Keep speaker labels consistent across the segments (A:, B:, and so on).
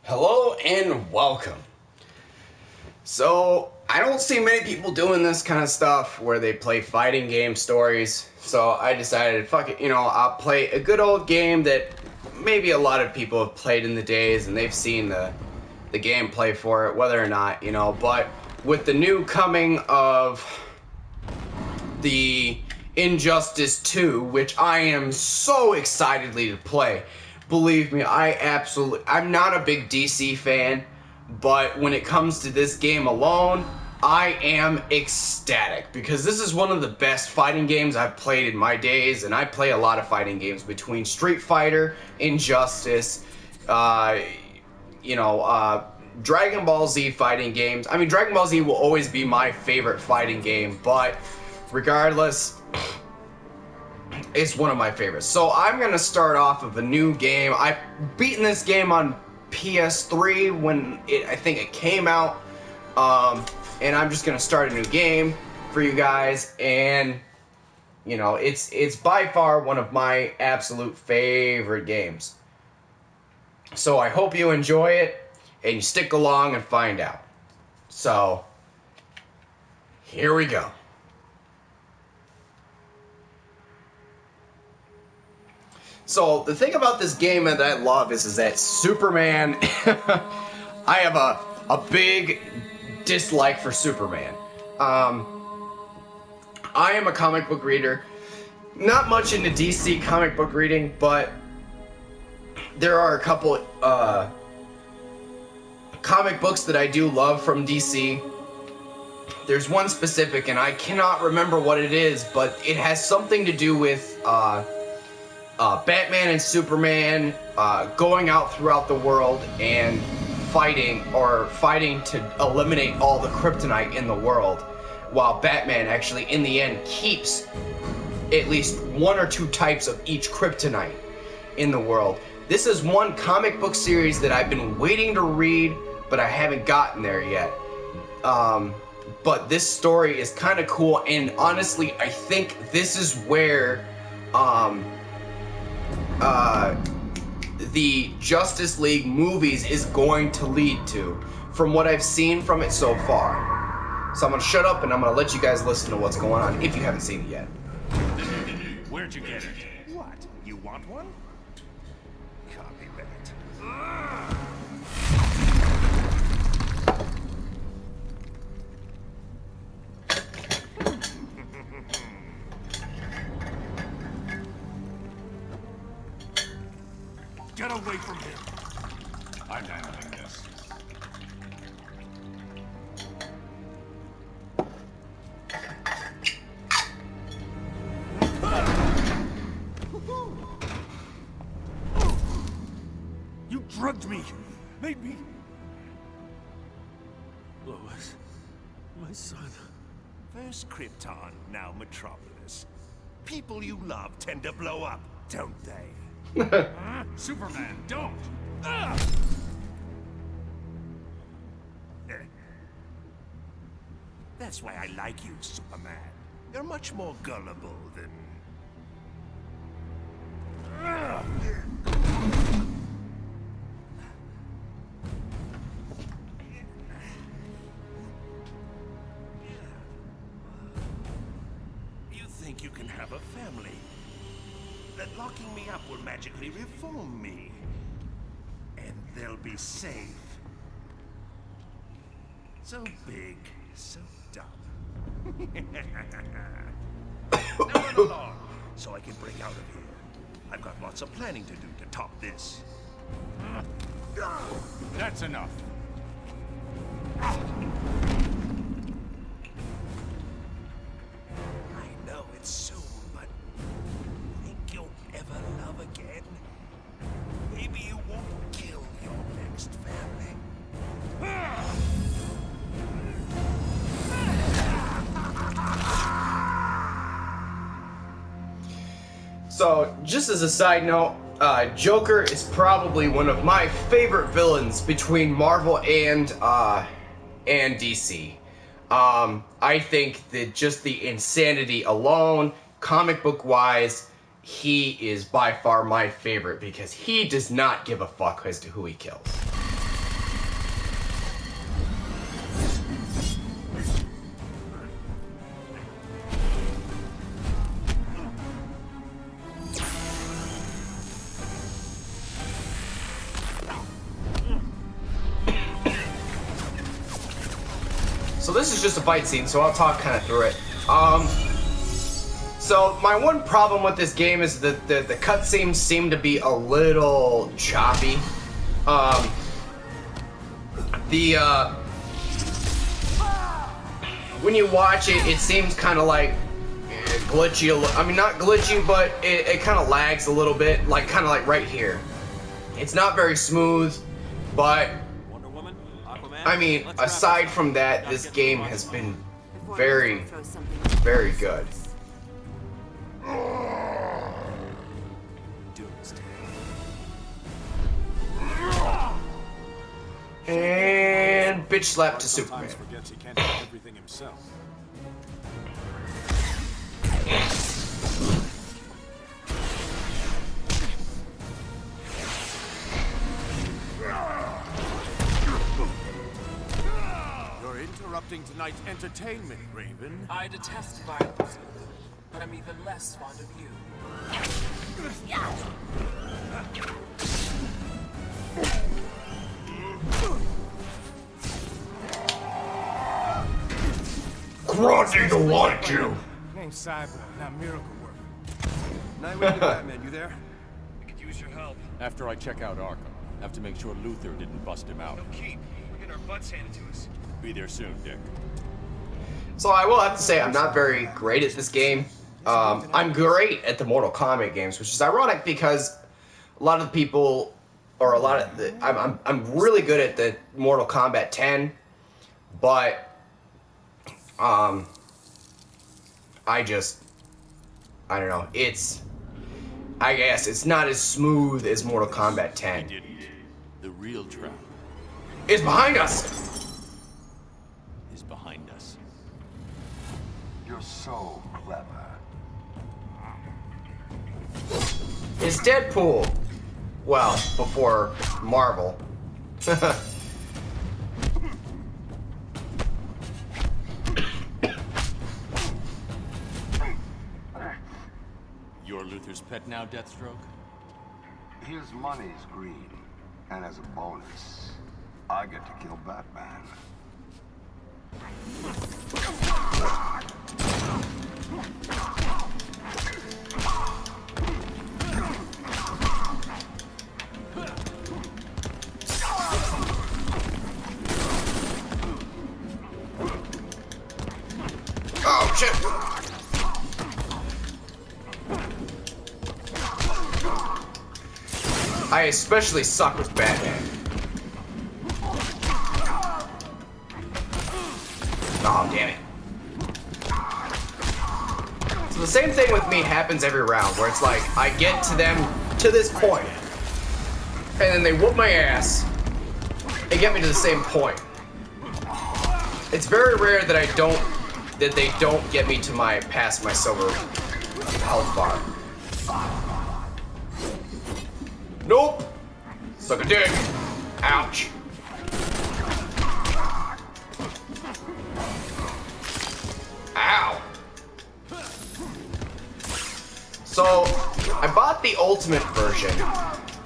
A: Hello and welcome. So, I don't see many people doing this kind of stuff where they play fighting game stories. So, I decided, fuck it, I'll play a good old game that maybe a lot of people have played in the days and they've seen the gameplay for it, whether or not, But with the new coming of the Injustice 2, which I am so excitedly to play. Believe me, I'm not a big DC fan, but when it comes to this game alone, I am ecstatic because this is one of the best fighting games I've played in my days, and I play a lot of fighting games between Street Fighter, Injustice, Dragon Ball Z fighting games. I mean, Dragon Ball Z will always be my favorite fighting game, but regardless, it's one of my favorites. So I'm going to start off with a new game. I've beaten this game on PS3 when I think it came out. And I'm just going to start a new game for you guys. And, it's by far one of my absolute favorite games. So I hope you enjoy it and you stick along and find out. So, here we go. So the thing about this game that I love is that Superman, I have a big dislike for Superman. I am a comic book reader, not much into DC comic book reading, but there are a couple comic books that I do love from DC. There's one specific, and I cannot remember what it is, but it has something to do with Batman and Superman going out throughout the world and fighting to eliminate all the kryptonite in the world, while Batman actually in the end keeps at least one or two types of each kryptonite in the world. This is one comic book series that I've been waiting to read, but I haven't gotten there yet. But this story is kind of cool, and honestly, I think this is where the Justice League movies is going to lead to, from what I've seen from it so far. So I'm gonna shut up and I'm gonna let you guys listen to what's going on if you haven't seen it yet.
B: Where'd you get it? What? You want one? Copy that. Get away from him! I'm handling this. You drugged me! Made me... Lois, my son. First Krypton, now Metropolis. People you love tend to blow up, don't they? Superman, don't! That's why I like you, Superman. You're much more gullible than... You think you can have a family? That locking me up will magically reform me. And they'll be safe. So big, so dumb. Now run along, so I can break out of here. I've got lots of planning to do to top this. That's enough. I know it's soon, but think you'll ever love again? Maybe you won't kill your next family.
A: So, just as a side note, Joker is probably one of my favorite villains between Marvel and DC. I think that just the insanity alone, comic book wise, he is by far my favorite because he does not give a fuck as to who he kills. this is just a fight scene, so I'll talk kind of through it. So my one problem with this game is that the cutscenes seem to be a little choppy. When you watch it, it seems kind of like glitchy. I mean, not glitchy, but it kind of lags a little bit, like kind of like right here. It's not very smooth, but
C: Wonder Woman, Aquaman,
A: I mean, aside from that, this game has been very, very good.
C: Doomsday.
A: And bitch slap to Superman.
D: Sometimes forgets he can't do everything himself. You're interrupting tonight's entertainment, Raven.
E: I detest violence, but I'm even less fond of you.
A: Grunty to want you.
D: Name's Cyborg, not Miracle Worker.
F: Nightwing to Batman, you there?
C: We could use your help.
G: After I check out Arkham, have to make sure Luther didn't bust him out.
C: No keep. We're getting our butts handed to us.
G: Be there soon, Dick.
A: So I will have to say I'm not very great at this game. I'm great at the Mortal Kombat games, which is ironic because a lot of the people, or a lot of the, I'm really good at the Mortal Kombat 10, but I don't know. I guess it's not as smooth as Mortal Kombat
G: He
A: 10.
G: didn't. The real trap
A: It's behind us.
G: is behind us.
F: You're so clever.
A: It's Deadpool. Well, before Marvel.
G: You're Luther's pet now, Deathstroke?
F: His money's green, and as a bonus, I get to kill Batman.
A: Oh shit! I especially suck with Batman. Oh, damn it. So the same thing with me happens every round, where it's like, I get to them to this point, and then they whoop my ass, and get me to the same point. It's very rare that they don't get me to past my silver health bar. Nope. Suck a dick. Ouch. Ow. So, I bought the ultimate version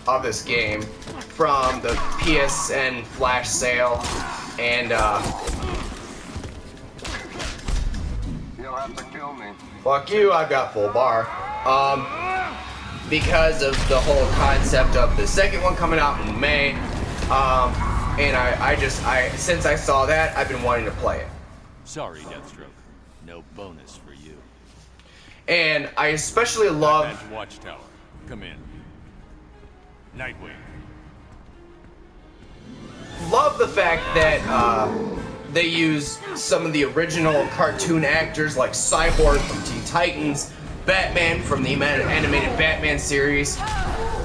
A: of this game from the PSN flash sale, and
F: You'll have to kill me.
A: fuck you, I've got full bar. Because of the whole concept of the second one coming out in May. And I since I saw that, I've been wanting to play it.
G: Sorry, Deathstroke. No bonus for you.
A: And I especially love
G: Batman's Watchtower. Come in. Nightwing.
A: the fact that they use some of the original cartoon actors like Cyborg from Teen Titans, Batman from the animated Batman series.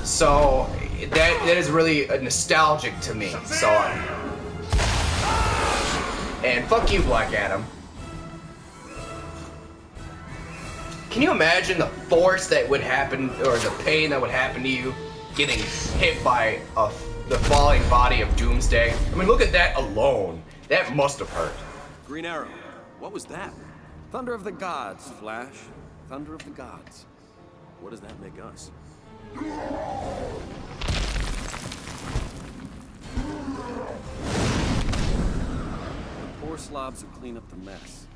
A: So that is really nostalgic to me. So and fuck you, Black Adam. Can you imagine the force that would happen, or the pain that would happen to you getting hit by the falling body of Doomsday? I mean, look at that alone. That must have hurt.
C: Green Arrow. What was that?
H: Thunder of the gods, Flash. Thunder of the gods.
C: What does that make us?
H: The poor slobs will clean up the mess.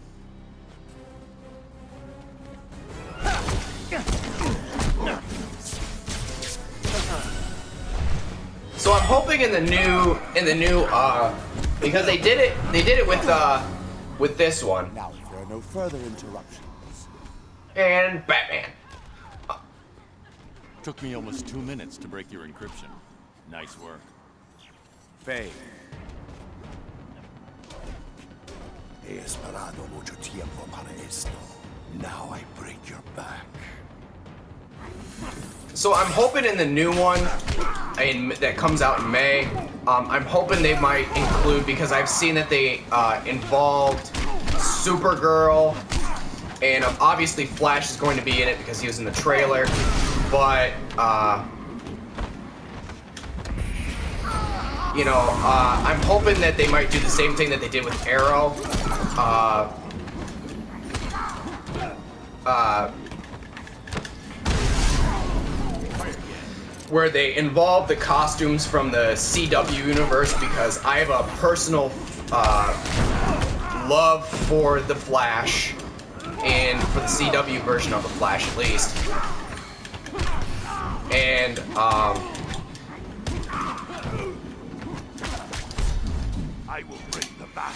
A: So I'm hoping in the new because they did it with this one.
D: Now, if there are no further interruptions.
A: And Batman.
G: Took me almost 2 minutes to break your encryption. Nice work.
D: Faye.
B: He esperado mucho tiempo para esto. Now I break your back.
A: So I'm hoping in the new one that comes out in May, I'm hoping they might include, because I've seen that they involved Supergirl, and obviously Flash is going to be in it because he was in the trailer, but you know, I'm hoping that they might do the same thing that they did with Arrow. Where they involve the costumes from the CW universe, because I have a personal love for the Flash, and for the CW version of the Flash at least. And
B: I will break the back.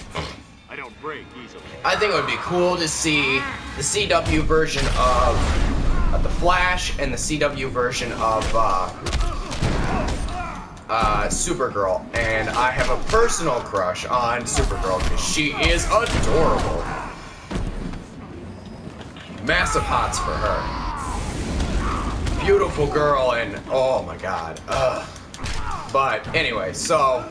C: I don't break easily.
A: I think it would be cool to see the CW version of the Flash and the CW version of Supergirl. And I have a personal crush on Supergirl because she is adorable. Massive hots for her. Beautiful girl, and oh my god. But anyway, so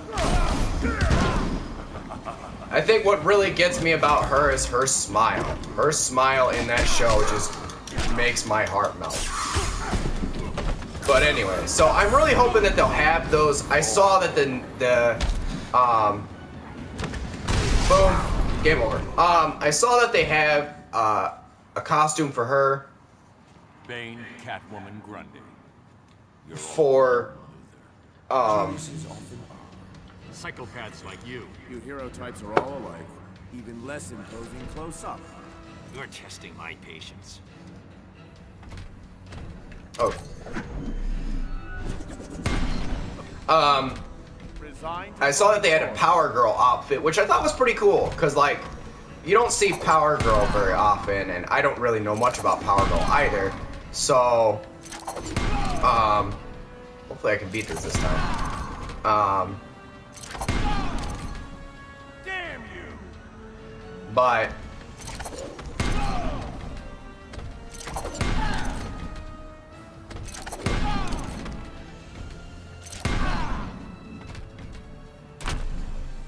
A: I think what really gets me about her is her smile. Her smile in that show just makes my heart melt. But anyway, so I'm really hoping that they'll have those. I saw that the boom, game over. I saw that they have a costume for her
G: Bane, Catwoman, Grundy.
A: for
C: Psychopaths like you.
D: You hero types are all alike, even less imposing close up.
C: You're testing my patience.
A: oh. I saw that they had a Power Girl outfit, which I thought was pretty cool, because, like, you don't see Power Girl very often, and I don't really know much about Power Girl either. So, hopefully I can beat this time.
B: Damn you!
A: But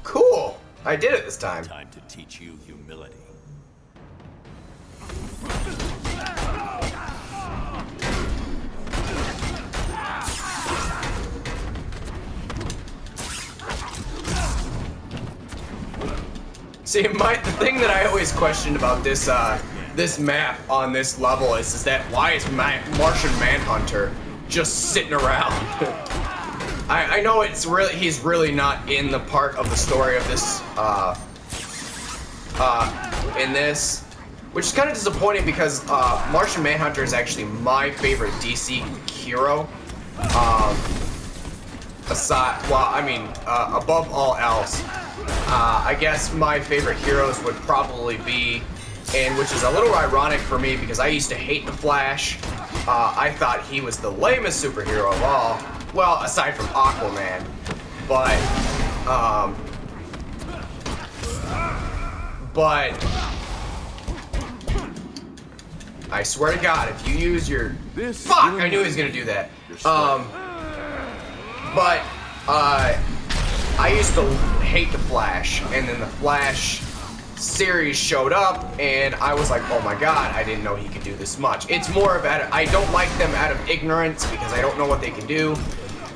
A: cool! I did it this time.
G: Time to teach you humility.
A: See, the thing that I always questioned about this this map on this level is that why is Martian Manhunter just sitting around? I know it's really, he's really not in the part of the story of this in this, which is kind of disappointing because Martian Manhunter is actually my favorite DC hero. Above all else, I guess my favorite heroes would probably be, and which is a little ironic for me because I used to hate the Flash. I thought he was the lamest superhero of all. Well, aside from Aquaman, but I swear to God, if you use your fuck, I knew he was gonna do that. I used to hate the Flash, and then the Flash series showed up, and I was like, oh my god, I didn't know he could do this much. It's more of I don't like them out of ignorance because I don't know what they can do.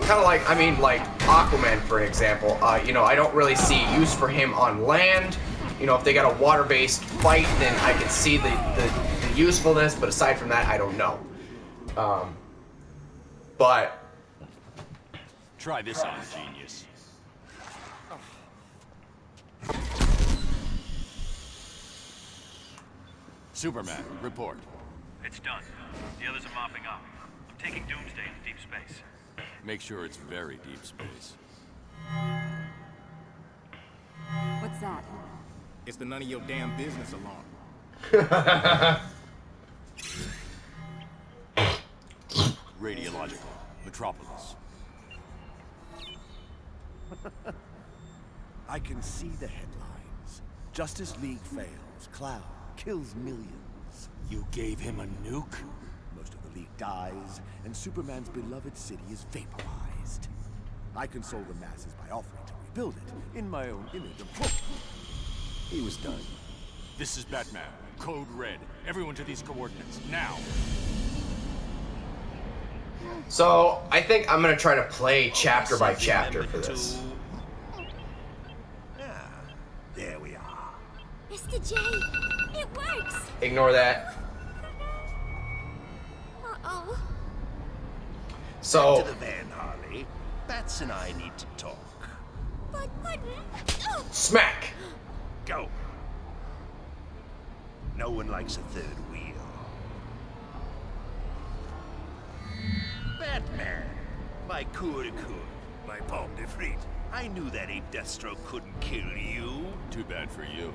A: Kind of like, like Aquaman, for example. I don't really see use for him on land. If they got a water-based fight, then I can see the usefulness, but aside from that, I don't know. But
G: Try this on, genius. Superman, report.
I: It's done. The others are mopping up. I'm taking Doomsday into deep space.
G: Make sure it's very deep space.
J: What's that?
D: It's the none of your damn business alarm.
G: Radiological. Metropolis.
K: I can see the headlines. Justice League fails. Cloud kills millions.
D: You gave him a nuke?
K: Most of the League dies, and Superman's beloved city is vaporized. I console the masses by offering to rebuild it in my own image of... He was done.
G: This is Batman. Code Red. Everyone to these coordinates, now!
A: So, I think I'm gonna try to play chapter by chapter for this.
B: There we are.
J: Mr. J, it works!
A: Ignore that.
J: Uh-oh.
A: So...
B: To the van, Harley. Bats and I need to talk.
J: But... Oh.
A: Smack!
B: Go. No one likes a third wheel. Batman, my coup de coeur, my pomme de frite. I knew that ape Deathstroke couldn't kill you.
G: Too bad for you.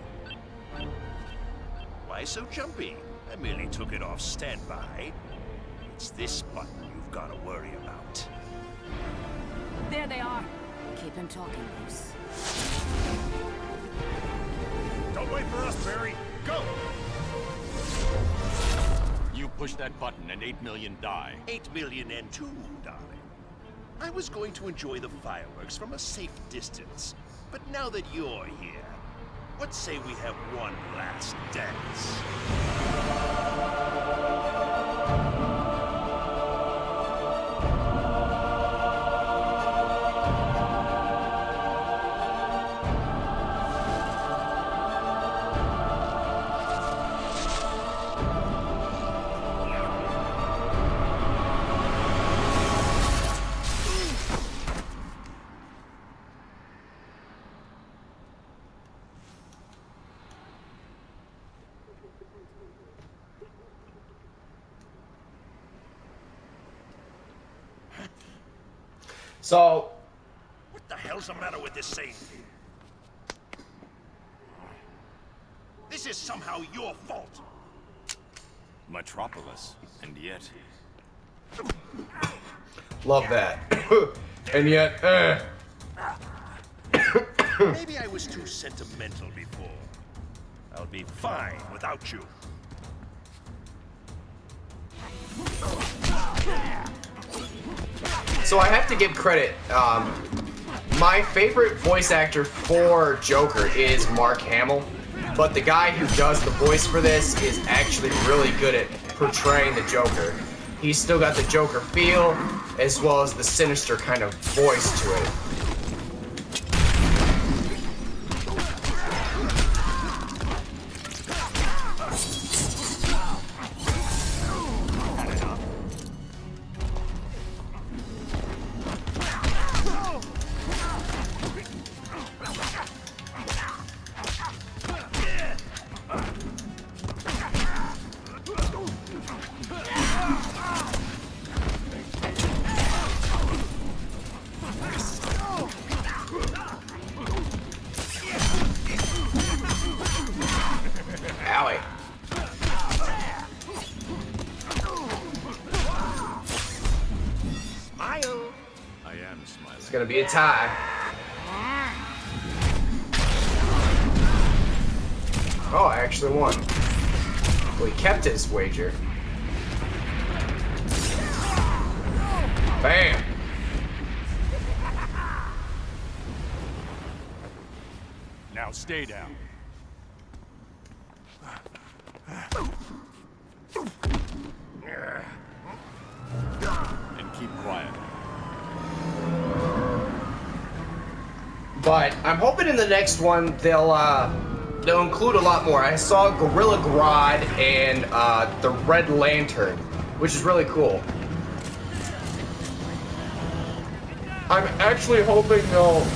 B: Why so jumpy? I merely took it off standby. It's this button you've got to worry about.
J: There they are. Keep him talking, Bruce.
B: Don't wait for us, Barry. Go!
G: You push that button and 8 million die.
B: 8 million and 2, darling. I was going to enjoy the fireworks from a safe distance. But now that you're here, what say we have one last dance?
A: So...
B: What the hell's the matter with this scene? This is somehow your fault.
G: Metropolis, and yet...
A: Love that. And yet,
B: Maybe I was too sentimental before. I'll be fine without you.
A: So I have to give credit. My favorite voice actor for Joker is Mark Hamill, but the guy who does the voice for this is actually really good at portraying the Joker. He's still got the Joker feel, as well as the sinister kind of voice to it. It's gonna be a tie. Oh, I actually won. Well, he kept his wager. Bam!
G: Now stay down. And keep quiet.
A: But I'm hoping in the next one they'll include a lot more. I saw Gorilla Grodd and the Red Lantern, which is really cool. I'm actually hoping they'll...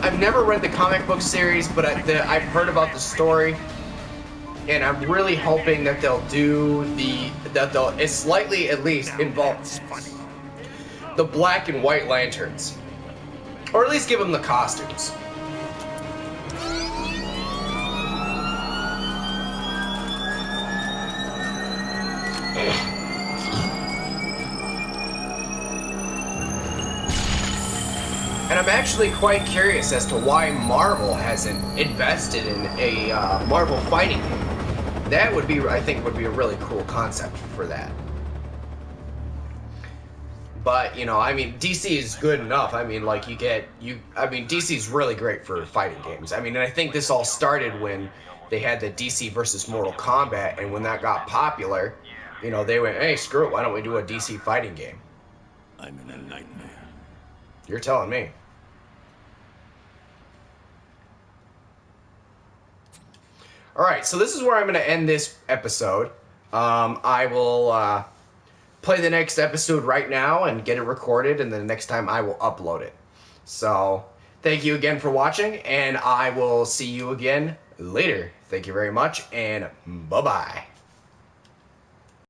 A: I've never read the comic book series, but I've heard about the story. and I'm really hoping that they'll do it's slightly at least involve the black and white lanterns, or at least give them the costumes. And I'm actually quite curious as to why Marvel hasn't invested in a Marvel fighting game. That would be, I think, would be a really cool concept for that. But, you know, I mean, DC is good enough. I mean, like, DC's really great for fighting games. I mean, and I think this all started when they had the DC versus Mortal Kombat, and when that got popular, you know, they went, hey, screw it, why don't we do a DC fighting game?
K: I'm in a nightmare.
A: You're telling me. All right, so this is where I'm going to end this episode. I will play the next episode right now and get it recorded, and then the next time I will upload it. So thank you again for watching, and I will see you again later. Thank you very much, and bye-bye.